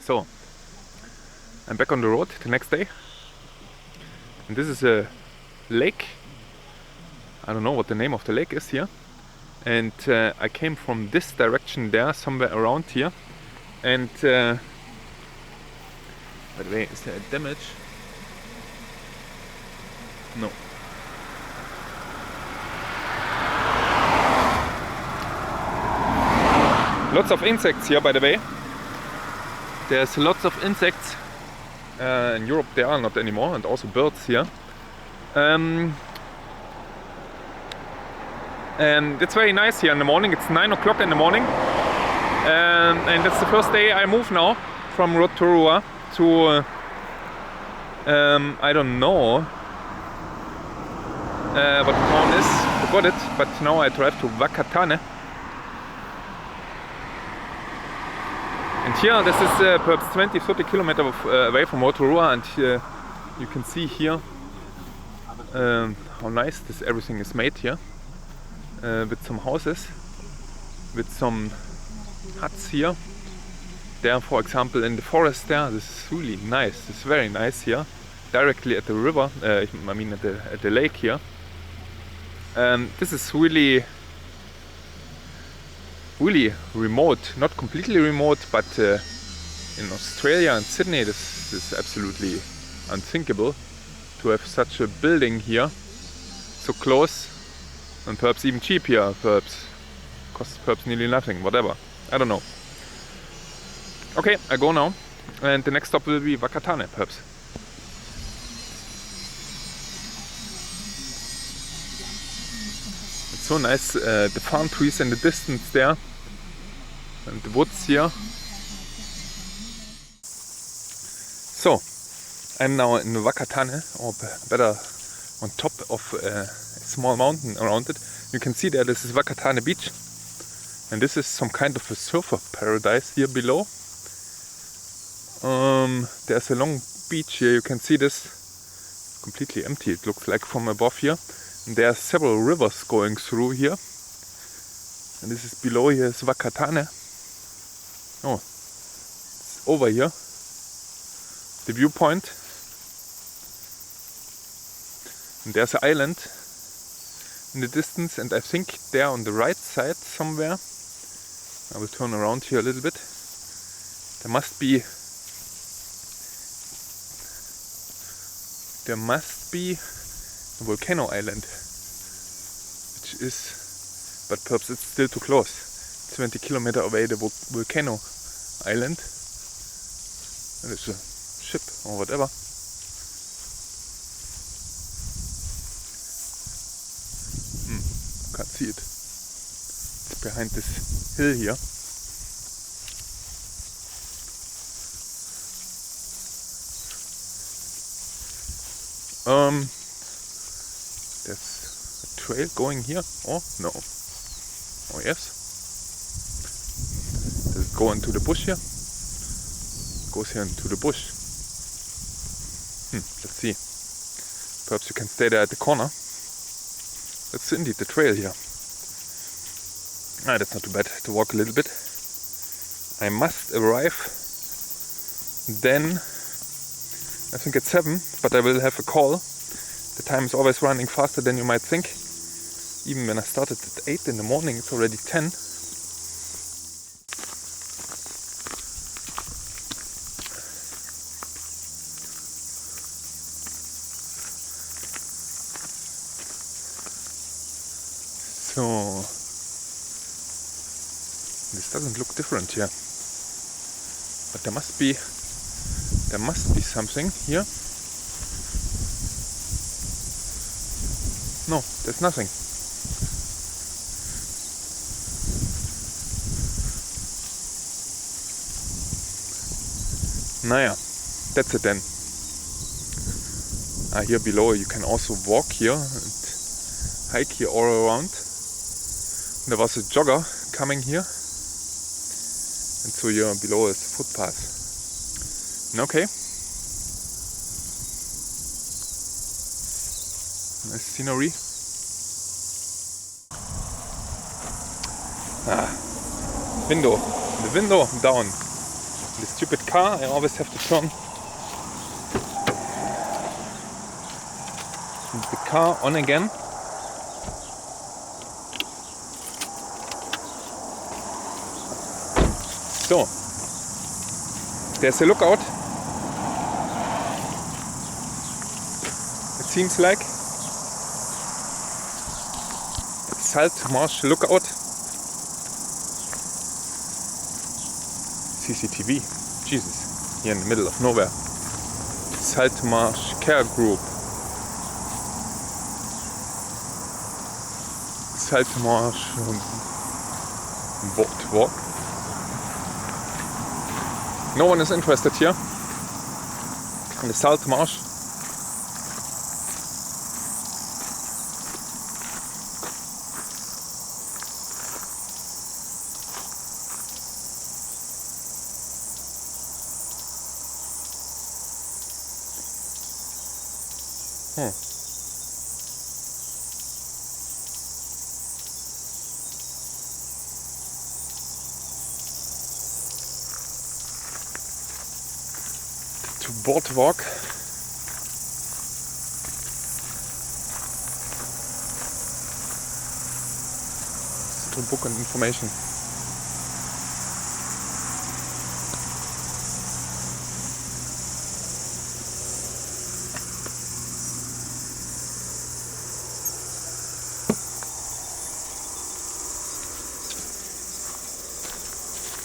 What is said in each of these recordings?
So, I'm back on the road the next day, and this is a lake. I don't know what the name of the lake is here, and I came from this direction there, somewhere around here, and by the way, is there damage? No. Lots of insects here, by the way. There's lots of insects. In Europe there are not anymore, and also birds here. And it's very nice here in the morning. It's 9 o'clock in the morning. And it's the first day I move now from Rotorua to, I don't know what the town is, forgot it, but now I drive to Whakatane. And here, this is perhaps 20-30 kilometers away from Rotorua, and you can see here how nice this everything is made here, with some houses, with some huts here. There, for example, in the forest there, this is really nice. It's very nice here, directly at the river. I mean at the lake here. This is really remote, not completely remote, but in Australia and Sydney this is absolutely unthinkable to have such a building here so close, and perhaps even cheap here, perhaps costs perhaps nearly nothing, whatever, I don't know. Okay, I go now, and the next stop will be Whakatane perhaps. It's so nice, the palm trees in the distance there, and the woods here. So, I'm now in Whakatane, or better on top of a small mountain around it. You can see there, this is Whakatane beach, and this is some kind of a surfer paradise here below. There's a long beach here, you can see this, completely empty, it looks like from above here. And there are several rivers going through here, and this is below here is Whakatane. Oh, it's over here, the viewpoint. And there's an island in the distance, and I think there on the right side somewhere, I will turn around here a little bit, there must be a volcano island, which is, but perhaps it's still too close, 20 kilometers away, the volcano island, and it's a ship or whatever. Can't see it, it's behind this hill here. There's a trail going here. Oh no. Oh yes. Does it go into the bush here? It goes here into the bush. Let's see. Perhaps you can stay there at the corner. That's indeed the trail here. That's not too bad to walk a little bit. I must arrive then, I think at 7, but I will have a call. The time is always running faster than you might think. Even when I started at 8 in the morning, it's already 10. So, this doesn't look different here. But there must be something here. No, there's nothing. Naja, that's it then. Here below you can also walk here and hike here all around. There was a jogger coming here, and so here below is a footpath. Okay. Nice scenery. Window. The window down. The stupid car, I always have to turn the car on again. So, there's a lookout. It seems like Salt Marsh Lookout. CCTV. Jesus, here in the middle of nowhere. Salt Marsh Care Group. Salt Marsh Boardwalk. No one is interested here in the Salt Marsh. To boardwalk. To book and information.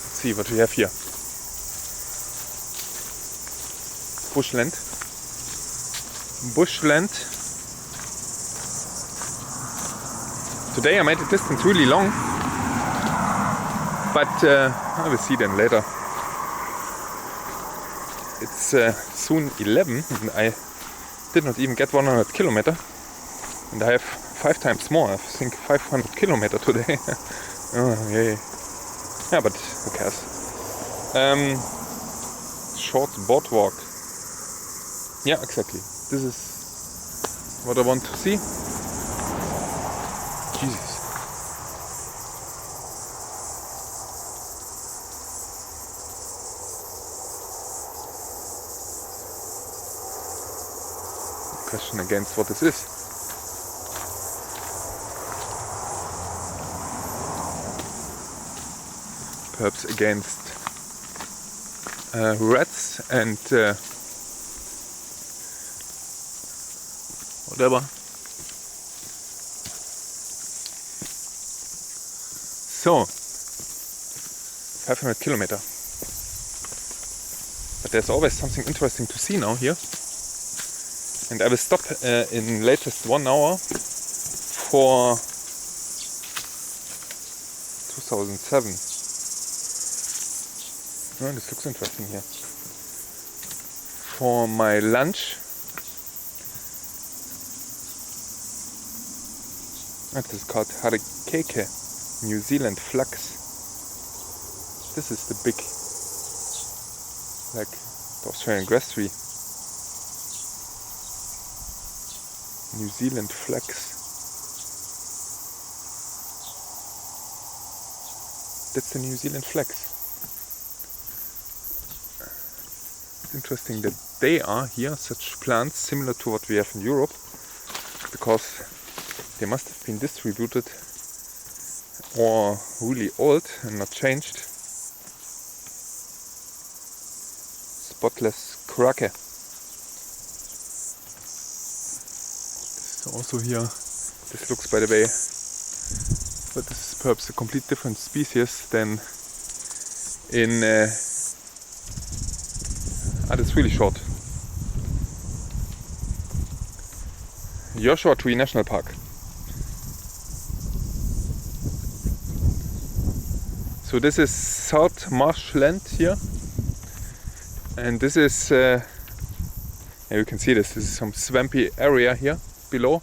Let's see what we have here. Bushland. Bushland. Today I made the distance really long, but I will see then later. It's soon 11 and I did not even get 100 kilometer, and I have 5 times more. I think 500 kilometer today. Oh, yay. Yeah, but who cares? Short boardwalk. Yeah, exactly. This is what I want to see. Jesus. Question against what this is. Perhaps against rats and whatever. So, 500 kilometer. But there's always something interesting to see now here. And I will stop in latest 1 hour for 2007. Oh, this looks interesting here. For my lunch. This is called Harikeke, New Zealand flax. This is the big, like the Australian grass tree. New Zealand flax. That's the New Zealand flax. It's interesting that they are here, such plants similar to what we have in Europe, because they must have been distributed or really old and not changed. Spotless krake. This is also here. This looks, by the way, but this is perhaps a complete different species than in. That's really short. Joshua Tree National Park. So this is South Marshland here, and this is, yeah, you can see this. This is some swampy area here below.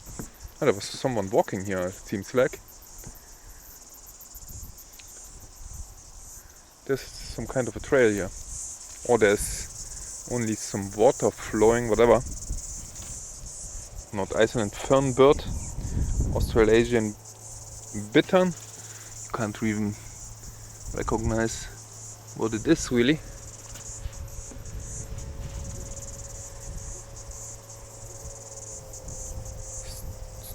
Oh, there was someone walking here, it seems like. There's some kind of a trail here, or there's only some water flowing, whatever. North Iceland fernbird, Australasian bittern. You can't even recognize what it is really.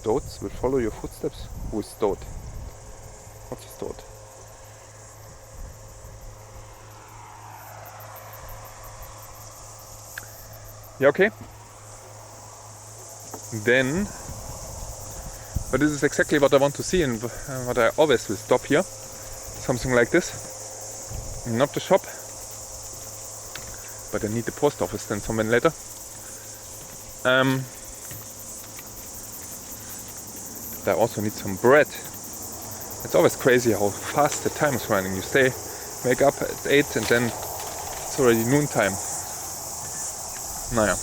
Stoats will follow your footsteps. Who is Stoat? What's a Stoat? Yeah, okay. Then, but this is exactly what I want to see and what I always will stop here. Something like this. Not the shop, but I need the post office then somewhere later. I also need some bread. It's always crazy how fast the time is running. You wake up at 8 and then it's already noontime. Naja.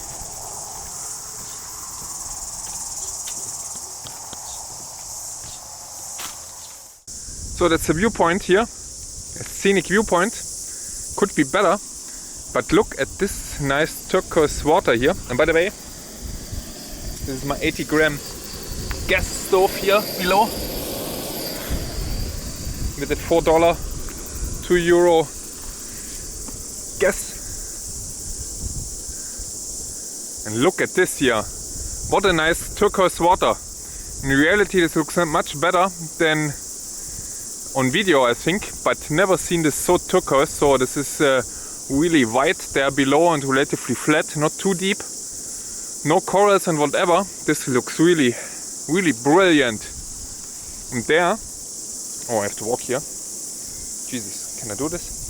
So that's the viewpoint here. A scenic viewpoint. Could be better. But look at this nice turquoise water here. And by the way, this is my 80-gram gas stove here below. With that $4, €2 gas. And look at this here. What a nice turquoise water. In reality this looks much better than on video, I think, but never seen this so turquoise. So this is really white there below and relatively flat, not too deep. No corals and whatever. This looks really, really brilliant. And there, oh, I have to walk here. Jesus, can I do this?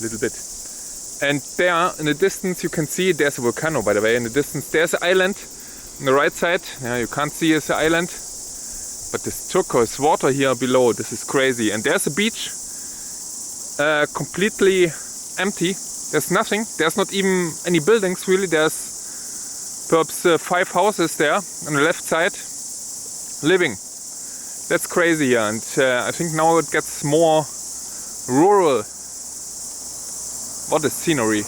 Little bit. And there in the distance you can see there's a volcano, by the way. In the distance there's an island on the right side. Yeah, you can't see it's an island. But this turquoise water here below, this is crazy. And there's a beach, completely empty. There's nothing. There's not even any buildings really. There's perhaps 5 houses there on the left side living. That's crazy here. And I think now it gets more rural. What a scenery.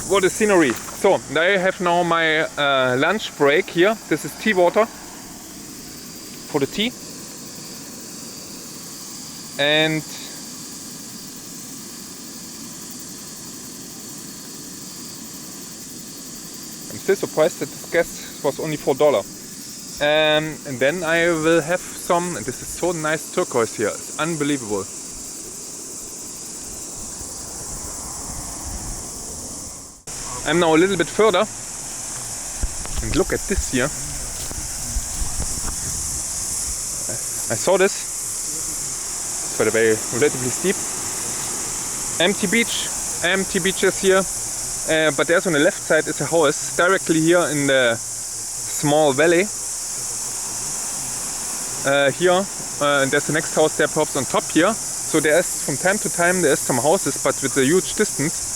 What a scenery. So, I have now my lunch break here. This is tea water for the tea. And I'm still surprised that this gas was only $4. And then I will have some, and this is so nice turquoise here. It's unbelievable. I'm now a little bit further and look at this here. I saw this. It's by the way relatively steep. Empty beaches here. But there's on the left side is a house directly here in the small valley. Here and there's the next house there perhaps on top here. So there's from time to time there's some houses, but with a huge distance.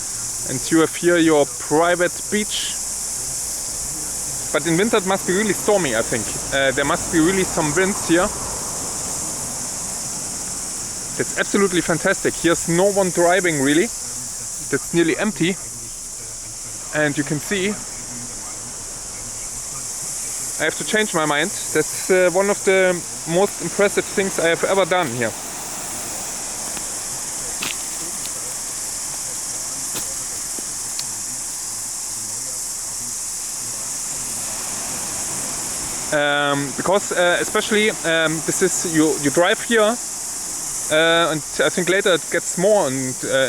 And you have here your private beach. But in winter it must be really stormy, I think. There must be really some winds here. It's absolutely fantastic. Here's no one driving really. It's nearly empty. And you can see I have to change my mind. That's one of the most impressive things I have ever done here. Because especially this is you drive here and I think later it gets more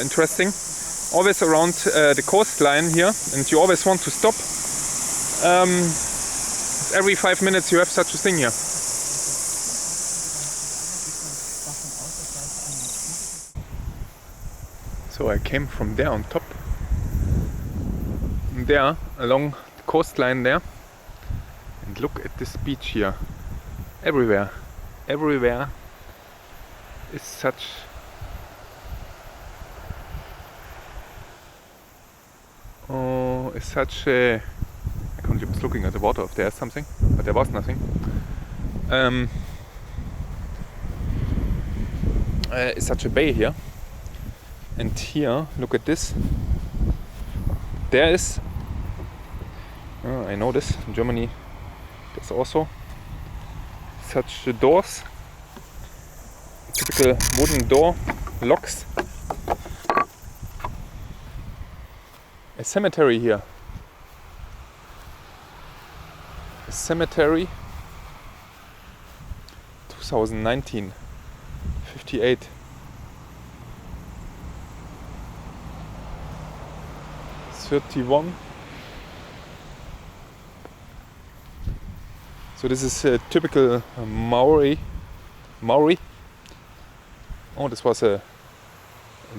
interesting, always around the coastline here, and you always want to stop. Every 5 minutes you have such a thing here. So I came from there on top, there along the coastline there. And look at this beach here. Everywhere is such a I was looking at the water if there's something, but there was nothing. It's such a bay here. And here, look at this. There is I know this in Germany. There's also such doors, typical wooden door locks. a cemetery here. A cemetery 2019, 58. $31. So this is a typical Maori. Oh, this was a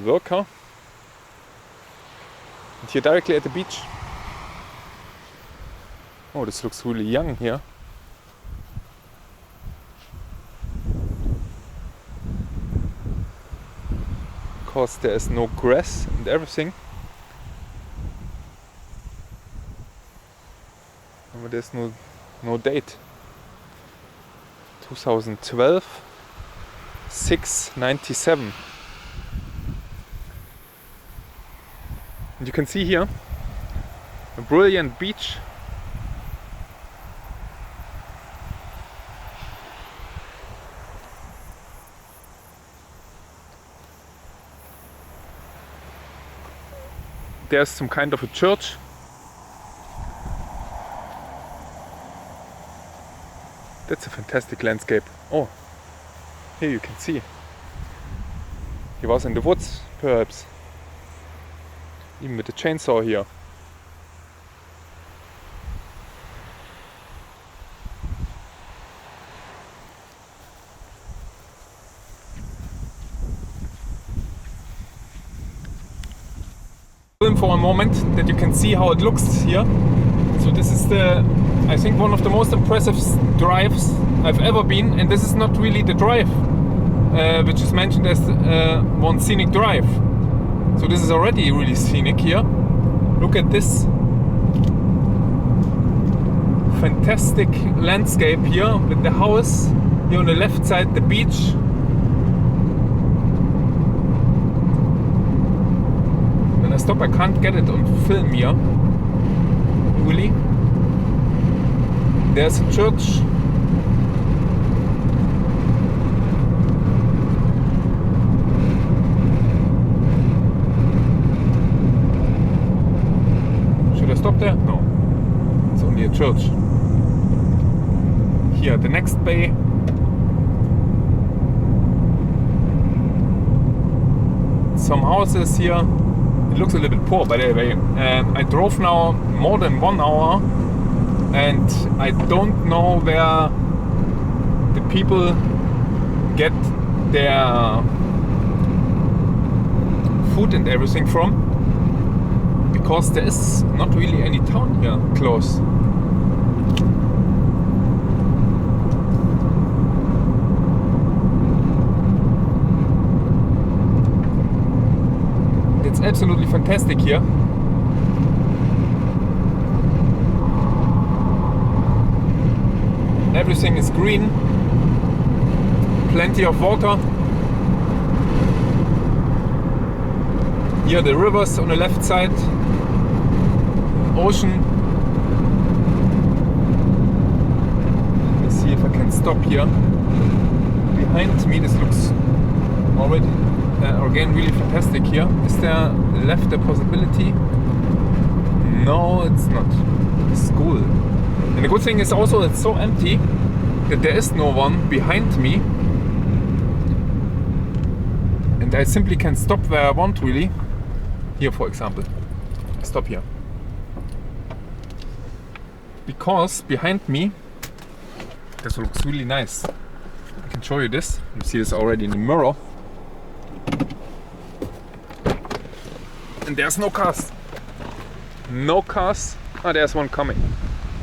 worker. And here directly at the beach. Oh, this looks really young here. Because there is no grass and everything. But there's no date. 2012, 697. And you can see here a brilliant beach. There's some kind of a church. That's a fantastic landscape. Oh, here you can see. He was in the woods, perhaps. Even with the chainsaw here. Film for a moment that you can see how it looks here. So this is I think one of the most impressive drives I've ever been, and this is not really the drive which is mentioned as one scenic drive. So this is already really scenic here. Look at this fantastic landscape here with the house here on the left side, the beach. When I stop, I can't get it on film here. Really? There's a church. Should I stop there? No. It's only a church. Here, the next bay. Some houses here. It looks a little bit poor, by the way. I drove now more than 1 hour, and I don't know where the people get their food and everything from, because there is not really any town here close. It's absolutely fantastic here. Everything is green, plenty of water. Here the rivers on the left side, ocean. Let me see if I can stop here. Behind me, this looks already again really fantastic here. Is there left a possibility? No, it's not. It's cool. And the good thing is also it's so empty that there is no one behind me, and I simply can stop where I want, really. Here, for example, stop here, because behind me this looks really nice. I can show you this. You see this already in the mirror, and there's no cars. No cars. Ah, there's one coming.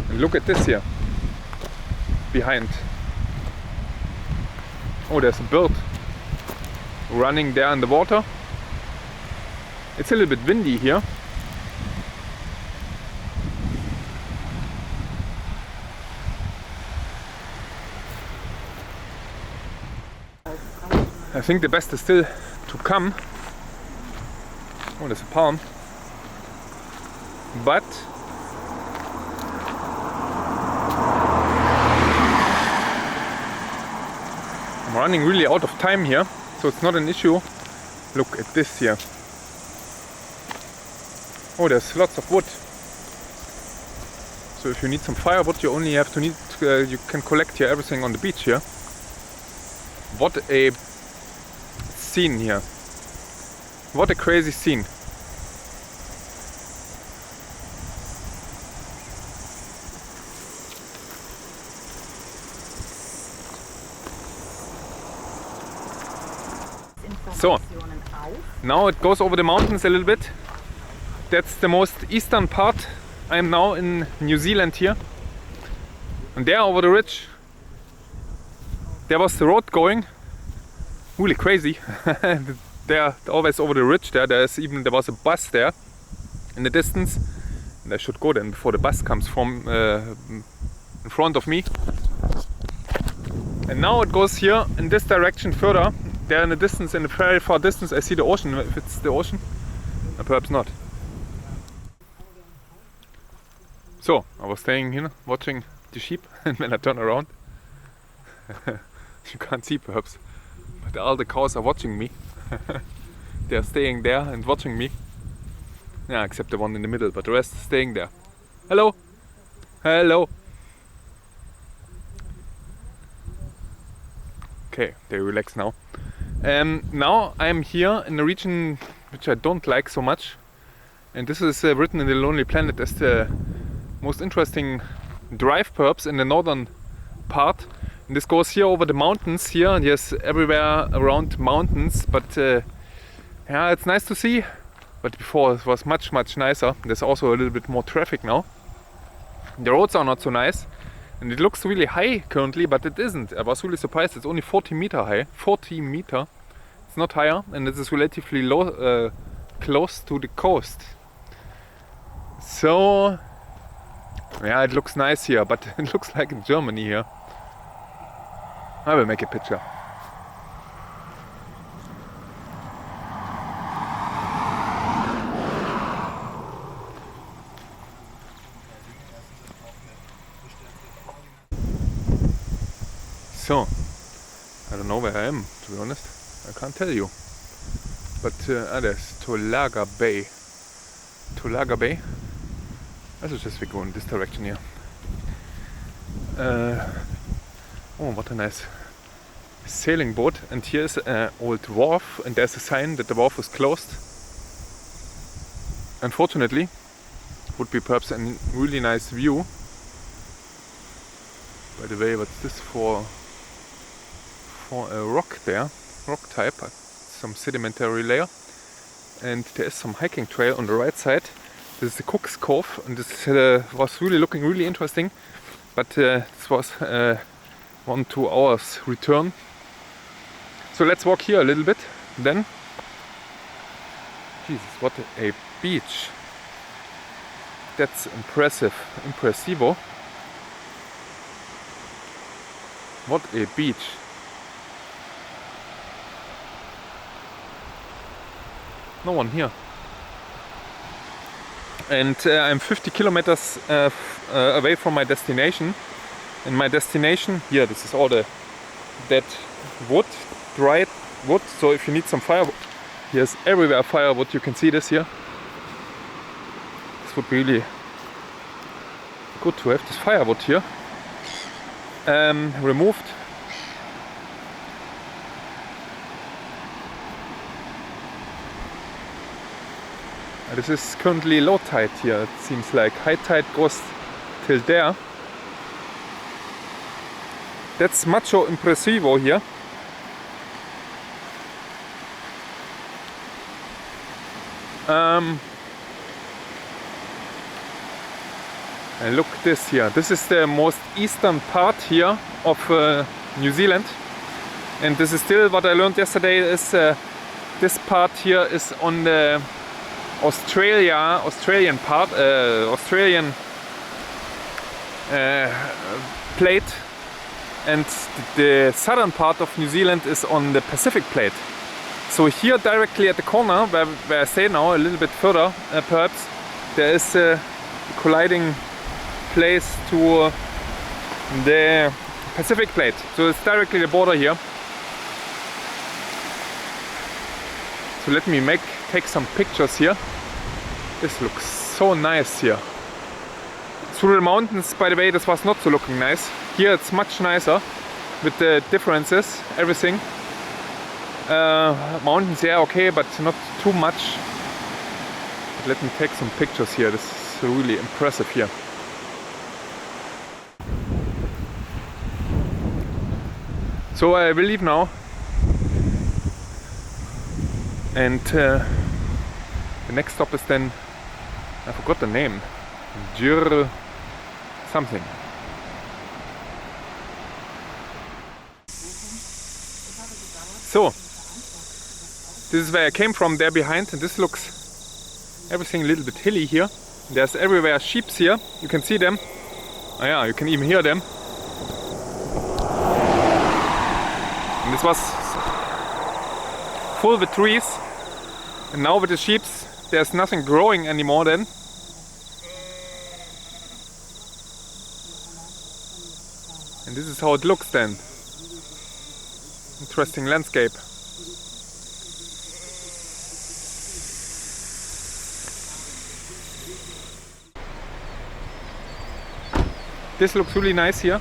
And look at this here behind. Oh, there's a bird running there in the water. It's a little bit windy here. I think the best is still to come. Oh, there's a palm. But I'm running really out of time here, so it's not an issue. Look at this here. Oh, there's lots of wood. So if you need some firewood, you only have to you can collect here everything on the beach here. What a scene here. What a crazy scene. So, now it goes over the mountains a little bit. That's the most eastern part. I am now in New Zealand here. And there over the ridge, there was the road going. Really crazy. There, always over the ridge there was a bus there in the distance. And I should go then before the bus comes from in front of me. And now it goes here in this direction further. There in the distance, in the very far distance, I see the ocean. If it's the ocean, perhaps not. So I was staying here watching the sheep, and when I turn around, you can't see perhaps, but all the cows are watching me. They are staying there and watching me. Yeah, except the one in the middle, but the rest is staying there. Hello, hello. Okay, they relax now. Now I'm here in a region which I don't like so much, and this is written in the Lonely Planet as the most interesting drive perhaps in the northern part. And this goes here over the mountains here, and yes, everywhere around mountains, but yeah, it's nice to see, but before it was much nicer. There's also a little bit more traffic now. The roads are not so nice. And it looks really high currently, but it isn't. I was really surprised. It's only 40 meter high. 40 meter. It's not higher, and it is relatively low, close to the coast. So, yeah, it looks nice here, but it looks like in Germany here. I will make a picture. So, I don't know where I am, to be honest. I can't tell you. But there's Tolaga Bay. Tolaga Bay? Also just we go in this direction here. Oh, what a nice sailing boat. And here's an old wharf, and there's a sign that the wharf is closed. Unfortunately, would be perhaps a really nice view. By the way, what's this for a rock there, rock type, some sedimentary layer, and there is some hiking trail on the right side. This is the Cook's Cove, and this was really looking really interesting, but this was 1-2 hours return. So let's walk here a little bit then. Jesus, what a beach. That's impressive, impressivo. What a beach. No one here. And I'm 50 kilometers away from my destination. And my destination, here, this is all the dead wood, dried wood. So if you need some firewood, here's everywhere firewood. You can see this here. This would be really good to have this firewood here. Removed. This is currently low tide here, it seems like. High tide goes till there. That's Macho Impressivo here. And look this here. This is the most eastern part here of New Zealand. And this is still what I learned yesterday is this part here is on the Australian part, Australian plate, and the southern part of New Zealand is on the Pacific plate. So here directly at the corner where I stay now, a little bit further perhaps, there is a colliding place to the Pacific plate. So it's directly the border here. So let me take some pictures here. This looks so nice here. Through the mountains, by the way, this was not so looking nice. Here it's much nicer with the differences, everything. Mountains, yeah, okay, but not too much. But let me take some pictures here. This is really impressive here. So I will leave now. And the next stop is then, I forgot the name, something. So, this is where I came from, there behind, and this looks everything a little bit hilly here. There's everywhere sheep here, you can see them. Oh yeah, you can even hear them. And this was full with trees. And now with the sheep, there's nothing growing anymore then. And this is how it looks then. Interesting landscape. This looks really nice here.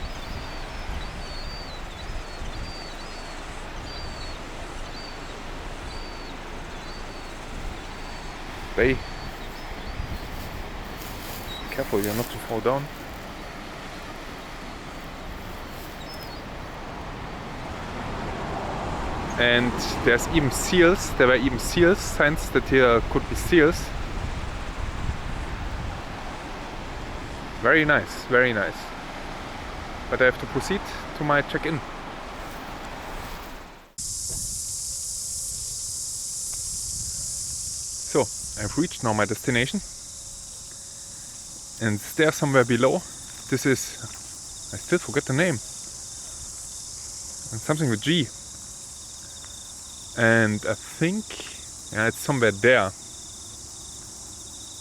Bay. Careful, you're not to fall down. And there's even seals. There were even seals, signs that here could be seals. Very nice, very nice. But I have to proceed to my check-in. So, I've reached now my destination, and there somewhere below, this is, I still forget the name, and something with G, and I think, yeah, it's somewhere there,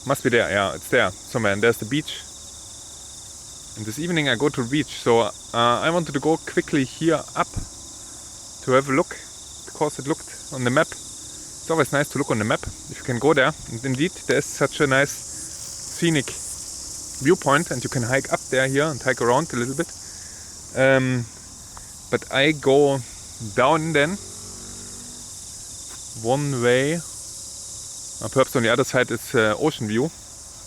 must be there, yeah, it's there somewhere, and there's the beach, and this evening I go to the beach, so I wanted to go quickly here up to have a look, because it looked on the map. It's always nice to look on the map if you can go there, and indeed there's such a nice scenic viewpoint, and you can hike up there here and hike around a little bit. But I go down then one way, perhaps on the other side is ocean view.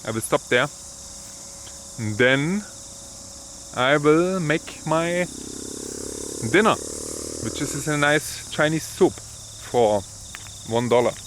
I will stop there, and then I will make my dinner, which is a nice Chinese soup for $1.